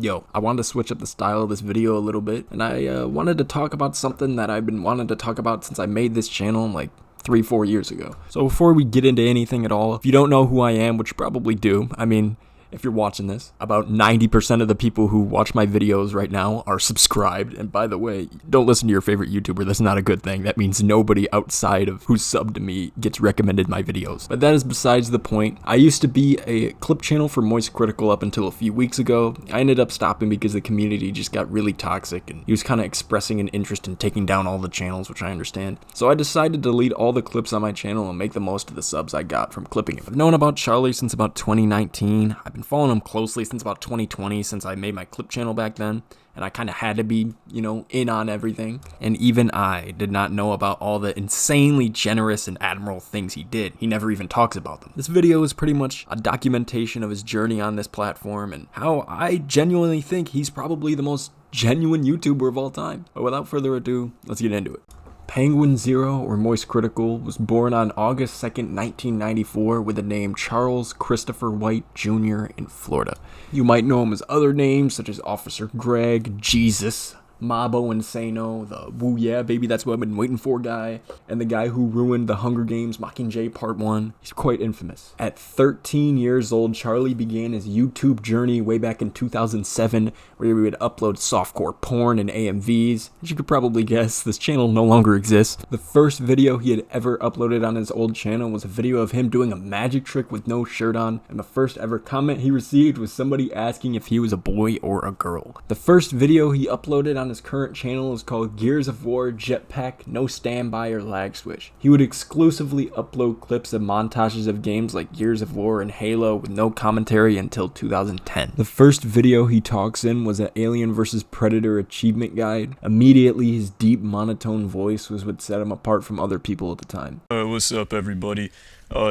yo, I wanted to switch up the style of this video a little bit, and I wanted to talk about something that I've been wanting to talk about since I made this channel like 3-4 years ago. So before we get into anything at all, if you don't know who I am, which you probably do, I mean, if you're watching this, about 90% of the people who watch my videos right now are subscribed. And by the way, don't listen to your favorite YouTuber. That's not a good thing. That means nobody outside of who's subbed to me gets recommended my videos. But that is besides the point. I used to be a clip channel for MoistCr1tikal up until a few weeks ago. I ended up stopping because the community just got really toxic and he was kind of expressing an interest in taking down all the channels, which I understand. So I decided to delete all the clips on my channel and make the most of the subs I got from clipping it. I've known about Charlie since about 2019. I've been following him closely since about 2020, since I made my clip channel back then, and I kind of had to be, in on everything. And even I did not know about all the insanely generous and admirable things he did. He never even talks about them. This video is pretty much a documentation of his journey on this platform and how I genuinely think he's probably the most genuine YouTuber of all time. But without further ado, let's get into it. Penguin Zero, or MoistCr1tikal, was born on August 2nd, 1994 with the name Charles Christopher White Jr. in Florida. You might know him as other names such as Officer Greg, Jesus, Mabo Insano, the Woo Yeah Baby That's What I've Been Waiting For guy, and the guy who ruined the Hunger Games Mockingjay Part 1. He's quite infamous. At 13 years old, Charlie began his YouTube journey way back in 2007, where he would upload softcore porn and AMVs. As you could probably guess, this channel no longer exists. The first video he had ever uploaded on his old channel was a video of him doing a magic trick with no shirt on, and the first ever comment he received was somebody asking if he was a boy or a girl. The first video he uploaded on his current channel is called Gears of War Jetpack No Standby or Lag Switch. He would exclusively upload clips and montages of games like Gears of War and Halo with no commentary until 2010. The first video he talks in was an Alien vs Predator achievement guide. Immediately his deep monotone voice was what set him apart from other people at the time. What's up everybody?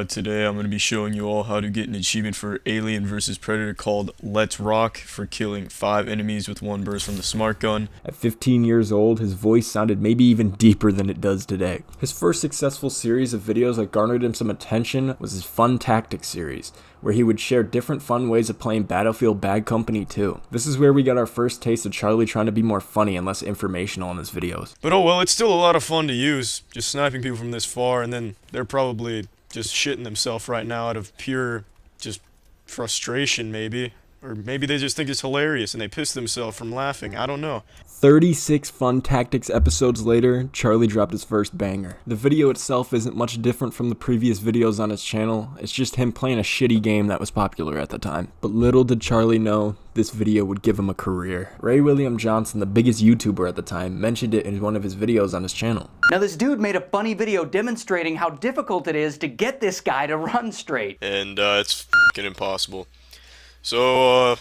Today I'm going to be showing you all how to get an achievement for Alien vs Predator called Let's Rock for killing 5 enemies with 1 burst from the smart gun. At 15 years old, his voice sounded maybe even deeper than it does today. His first successful series of videos that garnered him some attention was his Fun Tactics series, where he would share different fun ways of playing Battlefield Bad Company 2. This is where we got our first taste of Charlie trying to be more funny and less informational in his videos. But oh well, it's still a lot of fun to use, just sniping people from this far, and then they're probably just shitting themselves right now out of pure just frustration maybe. Or maybe they just think it's hilarious and they piss themselves from laughing. I don't know. 36 Fun Tactics episodes later, Charlie dropped his first banger. The video itself isn't much different from the previous videos on his channel. It's just him playing a shitty game that was popular at the time. But little did Charlie know, this video would give him a career. Ray William Johnson, the biggest YouTuber at the time, mentioned it in one of his videos on his channel. Now this dude made a funny video demonstrating how difficult it is to get this guy to run straight. And it's f***ing impossible. So,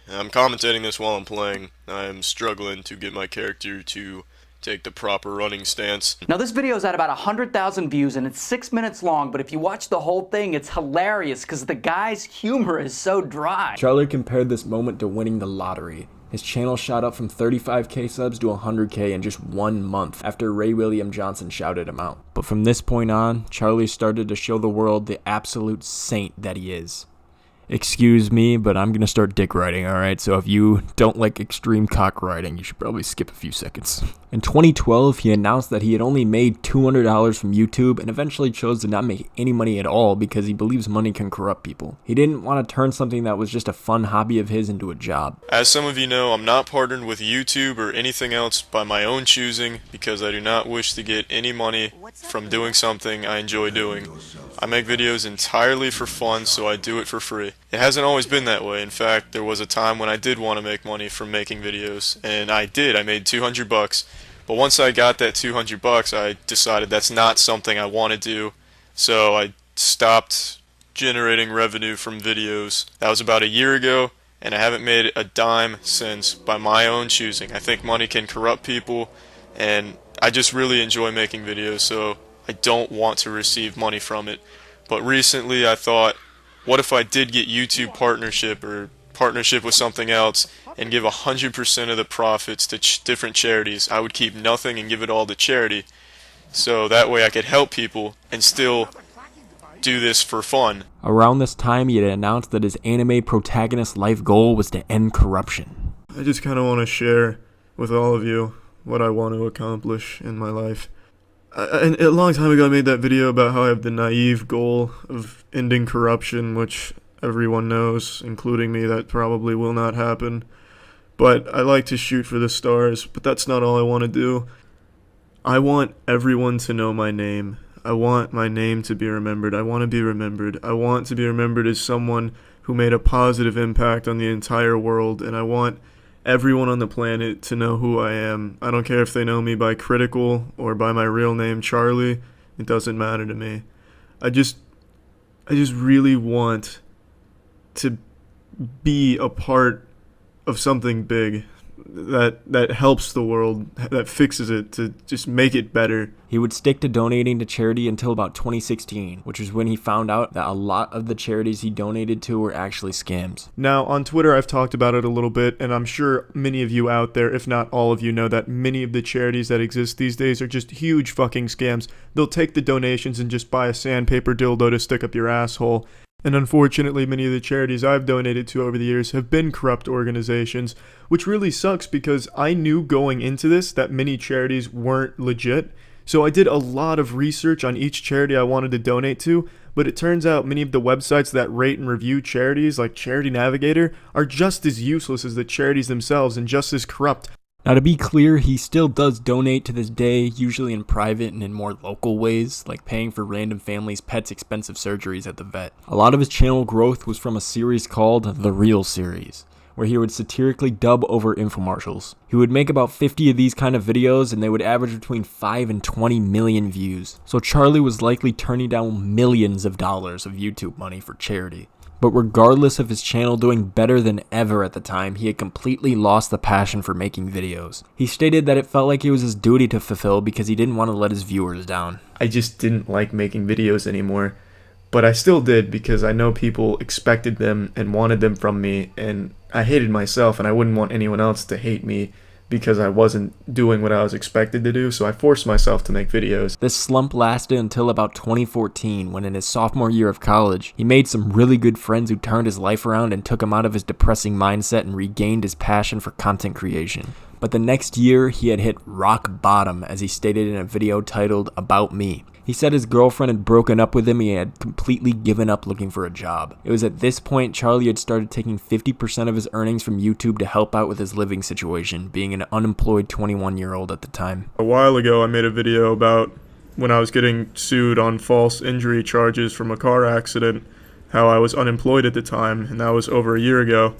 I'm commentating this while I'm playing. I'm struggling to get my character to take the proper running stance. Now this video is at about 100,000 views and it's 6 minutes long, but if you watch the whole thing, it's hilarious because the guy's humor is so dry. Charlie compared this moment to winning the lottery. His channel shot up from 35k subs to 100k in just 1 month after Ray William Johnson shouted him out. But from this point on, Charlie started to show the world the absolute saint that he is. Excuse me, but I'm gonna start dick riding, alright? So if you don't like extreme cock riding, you should probably skip a few seconds. In 2012, he announced that he had only made $200 from YouTube and eventually chose to not make any money at all because he believes money can corrupt people. He didn't want to turn something that was just a fun hobby of his into a job. As some of you know, I'm not partnered with YouTube or anything else by my own choosing because I do not wish to get any money from doing something I enjoy doing. I make videos entirely for fun, so I do it for free. It hasn't always been that way. In fact, there was a time when I did want to make money from making videos, and I did. I made $200. But once I got that $200, I decided that's not something I want to do, so I stopped generating revenue from videos. That was about a year ago, and I haven't made a dime since by my own choosing. I think money can corrupt people, and I just really enjoy making videos, so I don't want to receive money from it. But recently I thought, what if I did get YouTube partnership or partnership with something else and give 100% of the profits to different charities? I would keep nothing and give it all to charity, so that way I could help people and still do this for fun. Around this time, he had announced that his anime protagonist's life goal was to end corruption. I just kind of want to share with all of you what I want to accomplish in my life. And a long time ago I made that video about how I have the naive goal of ending corruption, which everyone knows, including me, that probably will not happen. But I like to shoot for the stars, but that's not all I want to do. I want everyone to know my name. I want my name to be remembered. I want to be remembered. I want to be remembered as someone who made a positive impact on the entire world, and I want everyone on the planet to know who I am. I don't care if they know me by Critical or by my real name, Charlie. It doesn't matter to me. I just really want to be a part of something big that helps the world, that fixes it, to just make it better. He would stick to donating to charity until about 2016, which was when he found out that a lot of the charities he donated to were actually scams. Now, on Twitter, I've talked about it a little bit, and I'm sure many of you out there, if not all of you, know that many of the charities that exist these days are just huge fucking scams. They'll take the donations and just buy a sandpaper dildo to stick up your asshole. And unfortunately, many of the charities I've donated to over the years have been corrupt organizations, which really sucks because I knew going into this that many charities weren't legit. So I did a lot of research on each charity I wanted to donate to, but it turns out many of the websites that rate and review charities, like Charity Navigator, are just as useless as the charities themselves and just as corrupt. Now, to be clear, he still does donate to this day, usually in private and in more local ways, like paying for random families' pets' expensive surgeries at the vet. A lot of his channel growth was from a series called The Real Series, where he would satirically dub over infomercials. He would make about 50 of these kind of videos, and they would average between 5 and 20 million views. So Charlie was likely turning down millions of dollars of YouTube money for charity. But regardless of his channel doing better than ever at the time, he had completely lost the passion for making videos. He stated that it felt like it was his duty to fulfill because he didn't want to let his viewers down. I just didn't like making videos anymore, but I still did because I know people expected them and wanted them from me, and I hated myself and I wouldn't want anyone else to hate me because I wasn't doing what I was expected to do, so I forced myself to make videos. This slump lasted until about 2014, when in his sophomore year of college, he made some really good friends who turned his life around and took him out of his depressing mindset and regained his passion for content creation. But the next year, he had hit rock bottom, as he stated in a video titled About Me. He said his girlfriend had broken up with him and he had completely given up looking for a job. It was at this point Charlie had started taking 50% of his earnings from YouTube to help out with his living situation, being an unemployed 21-year-old at the time. A while ago I made a video about when I was getting sued on false injury charges from a car accident, how I was unemployed at the time, and that was over a year ago.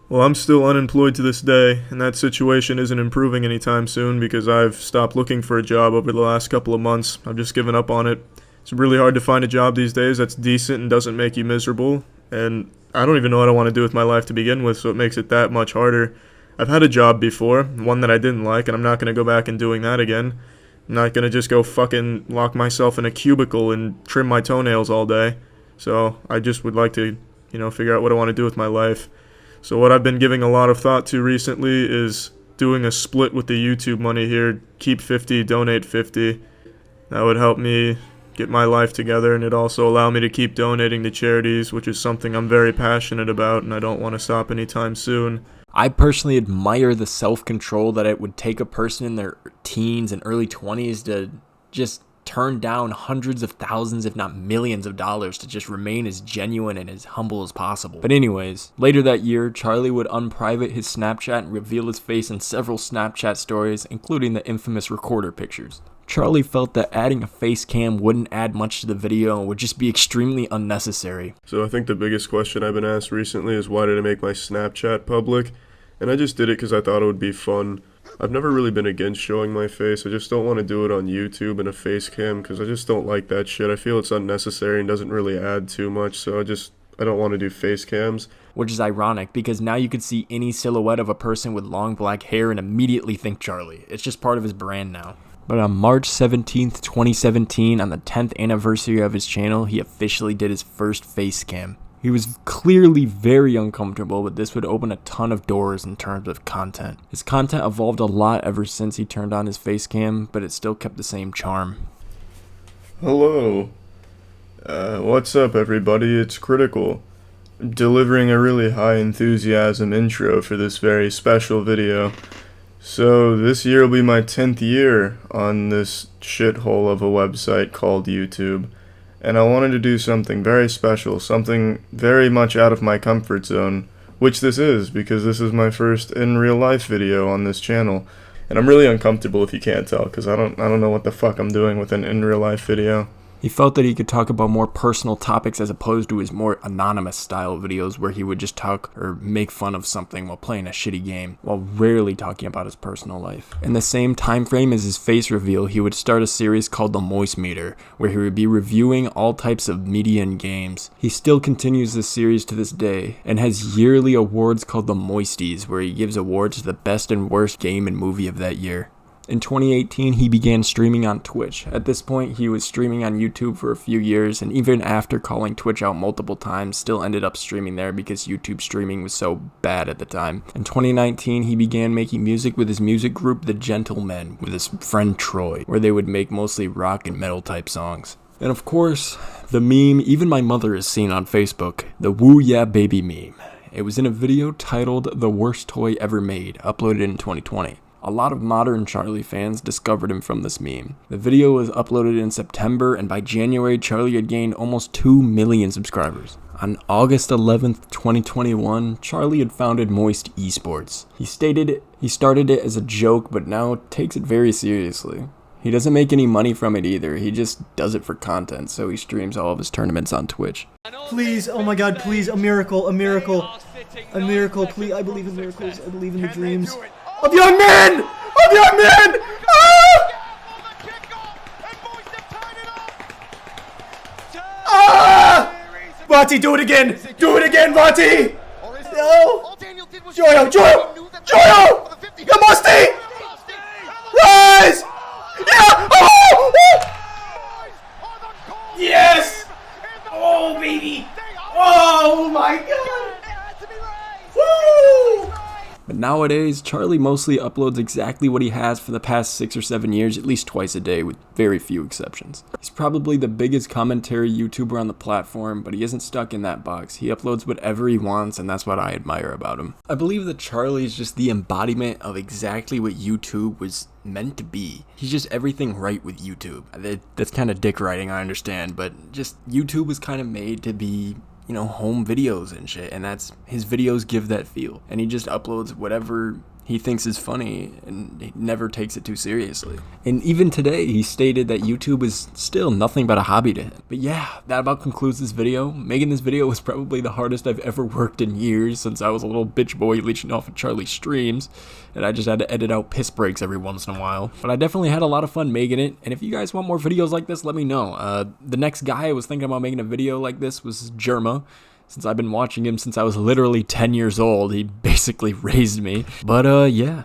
Well, I'm still unemployed to this day, and that situation isn't improving anytime soon because I've stopped looking for a job over the last couple of months. I've just given up on it. It's really hard to find a job these days that's decent and doesn't make you miserable, and I don't even know what I want to do with my life to begin with, so it makes it that much harder. I've had a job before, one that I didn't like, and I'm not going to go back and doing that again. I'm not going to just go fucking lock myself in a cubicle and trim my toenails all day. So I just would like to, figure out what I want to do with my life. So what I've been giving a lot of thought to recently is doing a split with the YouTube money here. Keep 50, donate 50. That would help me get my life together, and it also allow me to keep donating to charities, which is something I'm very passionate about and I don't want to stop anytime soon. I personally admire the self-control that it would take a person in their teens and early 20s to just turn down hundreds of thousands, if not millions of dollars to just remain as genuine and as humble as possible. But anyways, later that year, Charlie would unprivate his Snapchat and reveal his face in several Snapchat stories, including the infamous recorder pictures. Charlie felt that adding a face cam wouldn't add much to the video and would just be extremely unnecessary. So I think the biggest question I've been asked recently is why did I make my Snapchat public? And I just did it because I thought it would be fun. I've never really been against showing my face. I just don't want to do it on YouTube in a face cam because I just don't like that shit. I feel it's unnecessary and doesn't really add too much, so I don't want to do face cams. Which is ironic because now you could see any silhouette of a person with long black hair and immediately think Charlie. It's just part of his brand now. But on March 17th, 2017, on the 10th anniversary of his channel, he officially did his first face cam. He was clearly very uncomfortable, but this would open a ton of doors in terms of content. His content evolved a lot ever since he turned on his face cam, but it still kept the same charm. Hello. What's up, everybody? It's Critical. delivering a really high enthusiasm intro for this very special video. So this year will be my 10th year on this shithole of a website called YouTube, and I wanted to do something very special, something very much out of my comfort zone, which this is, because this is my first in real life video on this channel. And I'm really uncomfortable, if you can't tell, because I don't know what the fuck I'm doing with an in real life video. He felt that he could talk about more personal topics as opposed to his more anonymous style videos where he would just talk or make fun of something while playing a shitty game, while rarely talking about his personal life. In the same time frame as his face reveal, he would start a series called the Moist Meter, where he would be reviewing all types of media and games. He still continues this series to this day, and has yearly awards called the Moisties, where he gives awards to the best and worst game and movie of that year. In 2018, he began streaming on Twitch. At this point, he was streaming on YouTube for a few years, and even after calling Twitch out multiple times, still ended up streaming there because YouTube streaming was so bad at the time. In 2019, he began making music with his music group The Gentlemen with his friend Troy, where they would make mostly rock and metal type songs. And of course, the meme even my mother has seen on Facebook, the Woo Yeah Baby meme. It was in a video titled The Worst Toy Ever Made, uploaded in 2020. A lot of modern Charlie fans discovered him from this meme. The video was uploaded in September, and by January, Charlie had gained almost 2 million subscribers. On August 11th, 2021, Charlie had founded MoistCr1tikal. He stated he started it as a joke, but now takes it very seriously. He doesn't make any money from it either, he just does it for content, so he streams all of his tournaments on Twitch. Please, oh my god, please, a miracle, a miracle. A miracle, please, I believe in miracles, I believe in the dreams. Of young men! Of young men! Ah! Vati, do it again! Do it again, Vati! No! Joyo! Joyo! Joyo! Yamusti! Rise! Yeah! Oh! Yes! Oh, baby! Oh my god! Woo! But nowadays, Charlie mostly uploads exactly what he has for the past 6 or 7 years, at least twice a day, with very few exceptions. He's probably the biggest commentary YouTuber on the platform, but he isn't stuck in that box. He uploads whatever he wants, and that's what I admire about him. I believe that Charlie is just the embodiment of exactly what YouTube was meant to be. He's just everything right with YouTube. That's kind of dick writing, I understand, but just YouTube was kind of made to be, you know, home videos and shit, and that's, his videos give that feel, and he just uploads whatever he thinks is funny, and he never takes it too seriously. And even today, he stated that YouTube is still nothing but a hobby to him. But yeah, that about concludes this video. Making this video was probably the hardest I've ever worked in years, since I was a little bitch boy leeching off of Charlie's streams, and I just had to edit out piss breaks every once in a while. But I definitely had a lot of fun making it, and if you guys want more videos like this, let me know. The next guy I was thinking about making a video like this was Germa. Since I've been watching him since I was literally 10 years old, he basically raised me. But yeah,